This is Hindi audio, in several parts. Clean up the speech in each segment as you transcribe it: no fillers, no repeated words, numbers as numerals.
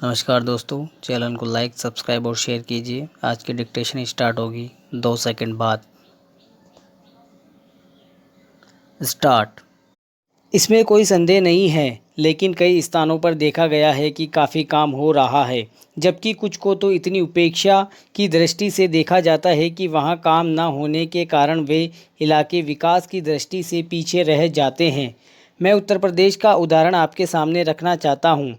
नमस्कार दोस्तों, चैनल को लाइक सब्सक्राइब और शेयर कीजिए। आज की डिक्टेशन स्टार्ट होगी 2 सेकंड बाद। स्टार्ट। इसमें कोई संदेह नहीं है, लेकिन कई स्थानों पर देखा गया है कि काफ़ी काम हो रहा है, जबकि कुछ को तो इतनी उपेक्षा की दृष्टि से देखा जाता है कि वहां काम न होने के कारण वे इलाके विकास की दृष्टि से पीछे रह जाते हैं। मैं उत्तर प्रदेश का उदाहरण आपके सामने रखना चाहता हूं।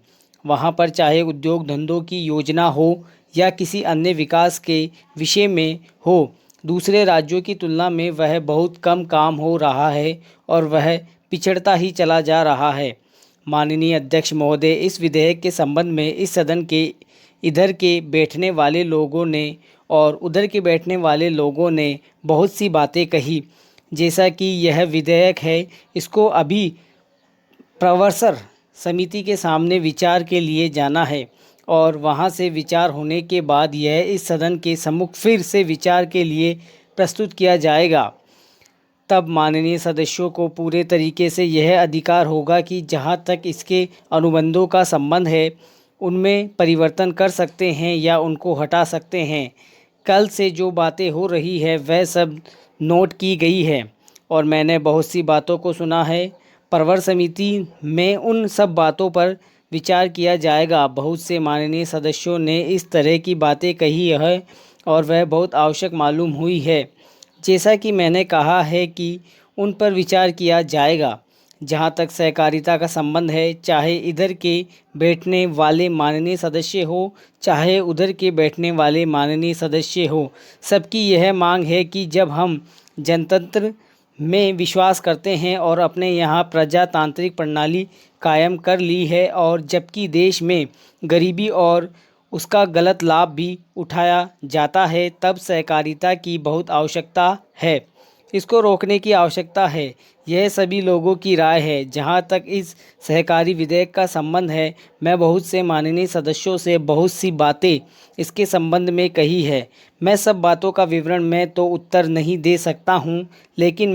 वहां पर चाहे उद्योग धंधों की योजना हो या किसी अन्य विकास के विषय में हो, दूसरे राज्यों की तुलना में वह बहुत कम काम हो रहा है और वह पिछड़ता ही चला जा रहा है। माननीय अध्यक्ष महोदय, इस विधेयक के संबंध में इस सदन के इधर के बैठने वाले लोगों ने और उधर के बैठने वाले लोगों ने बहुत सी बातें कही। जैसा कि यह विधेयक है, इसको अभी प्रवर्सन समिति के सामने विचार के लिए जाना है और वहां से विचार होने के बाद यह इस सदन के सम्मुख फिर से विचार के लिए प्रस्तुत किया जाएगा। तब माननीय सदस्यों को पूरे तरीके से यह अधिकार होगा कि जहां तक इसके अनुबंधों का संबंध है, उनमें परिवर्तन कर सकते हैं या उनको हटा सकते हैं। कल से जो बातें हो रही है वह सब नोट की गई है और मैंने बहुत सी बातों को सुना है। प्रवर समिति में उन सब बातों पर विचार किया जाएगा। बहुत से माननीय सदस्यों ने इस तरह की बातें कही है और वह बहुत आवश्यक मालूम हुई है। जैसा कि मैंने कहा है कि उन पर विचार किया जाएगा। जहां तक सहकारिता का संबंध है, चाहे इधर के बैठने वाले माननीय सदस्य हो, चाहे उधर के बैठने वाले माननीय सदस्य हो, सबकी यह मांग है कि जब हम जनतंत्र में विश्वास करते हैं और अपने यहाँ प्रजातांत्रिक प्रणाली कायम कर ली है और जबकि देश में गरीबी और उसका गलत लाभ भी उठाया जाता है, तब सहकारिता की बहुत आवश्यकता है। इसको रोकने की आवश्यकता है। यह सभी लोगों की राय है। जहां तक इस सहकारी विधेयक का संबंध है, मैं बहुत से माननीय सदस्यों से बहुत सी बातें इसके संबंध में कही है। मैं सब बातों का विवरण में तो उत्तर नहीं दे सकता हूं, लेकिन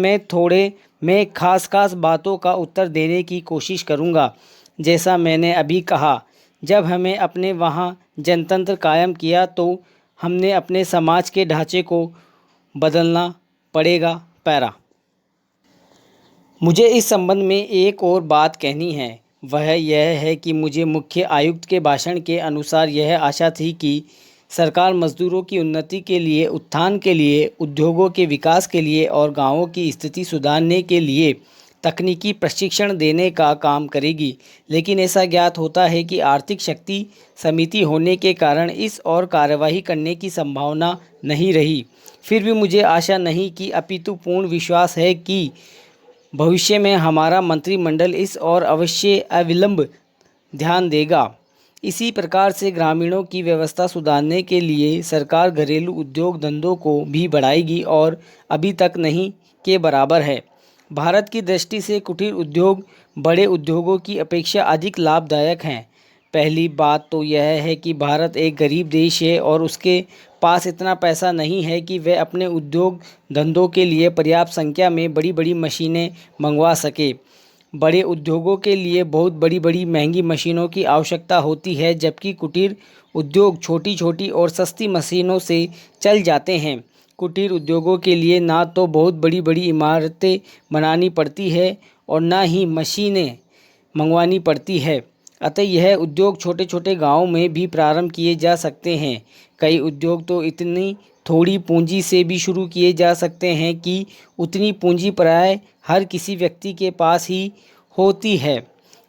मैं खास बातों का उत्तर देने की कोशिश करूंगा। जैसा मैंने अभी कहा, जब हमें अपने वहाँ जनतंत्र कायम किया तो हमने अपने समाज के ढांचे को बदलना पड़ेगा। पैरा। मुझे इस संबंध में एक और बात कहनी है। वह यह है कि मुझे मुख्य आयुक्त के भाषण के अनुसार यह आशा थी कि सरकार मजदूरों की उन्नति के लिए, उत्थान के लिए, उद्योगों के विकास के लिए और गांवों की स्थिति सुधारने के लिए तकनीकी प्रशिक्षण देने का काम करेगी। लेकिन ऐसा ज्ञात होता है कि आर्थिक शक्ति समिति होने के कारण इस और कार्यवाही करने की संभावना नहीं रही। फिर भी मुझे आशा नहीं कि अपितु पूर्ण विश्वास है कि भविष्य में हमारा मंत्रिमंडल इस और अवश्य अविलंब ध्यान देगा। इसी प्रकार से ग्रामीणों की व्यवस्था सुधारने के लिए सरकार घरेलू उद्योग धंधों को भी बढ़ाएगी और अभी तक नहीं के बराबर है। भारत की दृष्टि से कुटीर उद्योग बड़े उद्योगों की अपेक्षा अधिक लाभदायक हैं। पहली बात तो यह है कि भारत एक गरीब देश है और उसके पास इतना पैसा नहीं है कि वह अपने उद्योग धंधों के लिए पर्याप्त संख्या में बड़ी बड़ी मशीनें मंगवा सके। बड़े उद्योगों के लिए बहुत बड़ी बड़ी महंगी मशीनों की आवश्यकता होती है, जबकि कुटीर उद्योग छोटी छोटी और सस्ती मशीनों से चल जाते हैं। कुटीर उद्योगों के लिए ना तो बहुत बड़ी बड़ी इमारतें बनानी पड़ती है और ना ही मशीनें मंगवानी पड़ती है। अतः यह उद्योग छोटे छोटे गांवों में भी प्रारंभ किए जा सकते हैं। कई उद्योग तो इतनी थोड़ी पूंजी से भी शुरू किए जा सकते हैं कि उतनी पूंजी प्राय हर किसी व्यक्ति के पास ही होती है।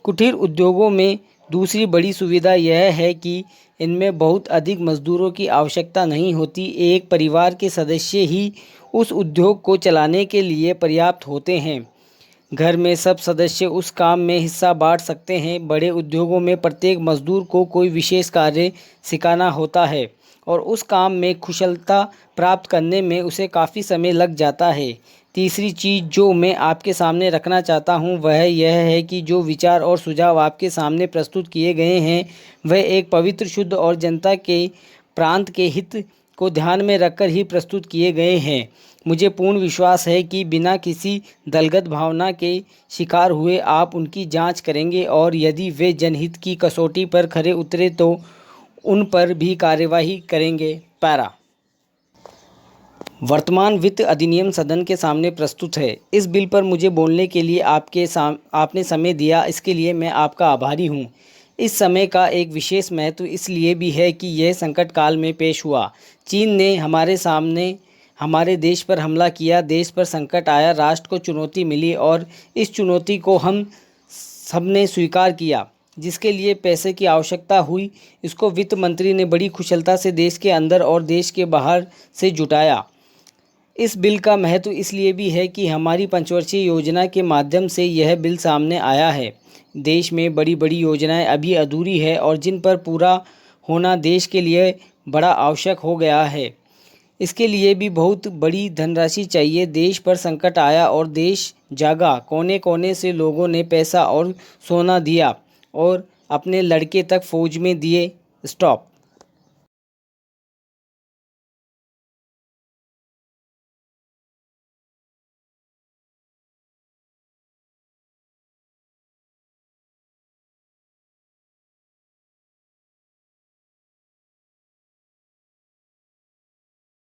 कुटीर उद्योगों में दूसरी बड़ी सुविधा यह है कि इनमें बहुत अधिक मजदूरों की आवश्यकता नहीं होती। एक परिवार के सदस्य ही उस उद्योग को चलाने के लिए पर्याप्त होते हैं। घर में सब सदस्य उस काम में हिस्सा बांट सकते हैं। बड़े उद्योगों में प्रत्येक मजदूर को कोई विशेष कार्य सिखाना होता है और उस काम में कुशलता प्राप्त करने में उसे काफ़ी समय लग जाता है। तीसरी चीज़ जो मैं आपके सामने रखना चाहता हूं वह यह है कि जो विचार और सुझाव आपके सामने प्रस्तुत किए गए हैं वह एक पवित्र, शुद्ध और जनता के प्रांत के हित को ध्यान में रखकर ही प्रस्तुत किए गए हैं। मुझे पूर्ण विश्वास है कि बिना किसी दलगत भावना के शिकार हुए आप उनकी जांच करेंगे और यदि वे जनहित की कसौटी पर खरे उतरे तो उन पर भी कार्यवाही करेंगे। पैरा। वर्तमान वित्त अधिनियम सदन के सामने प्रस्तुत है। इस बिल पर मुझे बोलने के लिए आपने समय दिया, इसके लिए मैं आपका आभारी हूँ। इस समय का एक विशेष महत्व इसलिए भी है कि यह संकट काल में पेश हुआ। चीन ने हमारे सामने हमारे देश पर हमला किया, देश पर संकट आया, राष्ट्र को चुनौती मिली और इस चुनौती को हम सबने स्वीकार किया। जिसके लिए पैसे की आवश्यकता हुई, इसको वित्त मंत्री ने बड़ी कुशलता से देश के अंदर और देश के बाहर से जुटाया। इस बिल का महत्व इसलिए भी है कि हमारी पंचवर्षीय योजना के माध्यम से यह बिल सामने आया है। देश में बड़ी बड़ी योजनाएं अभी अधूरी है और जिन पर पूरा होना देश के लिए बड़ा आवश्यक हो गया है। इसके लिए भी बहुत बड़ी धनराशि चाहिए। देश पर संकट आया और देश जागा। कोने कोने से लोगों ने पैसा और सोना दिया और अपने लड़के तक फौज में दिए। स्टॉप।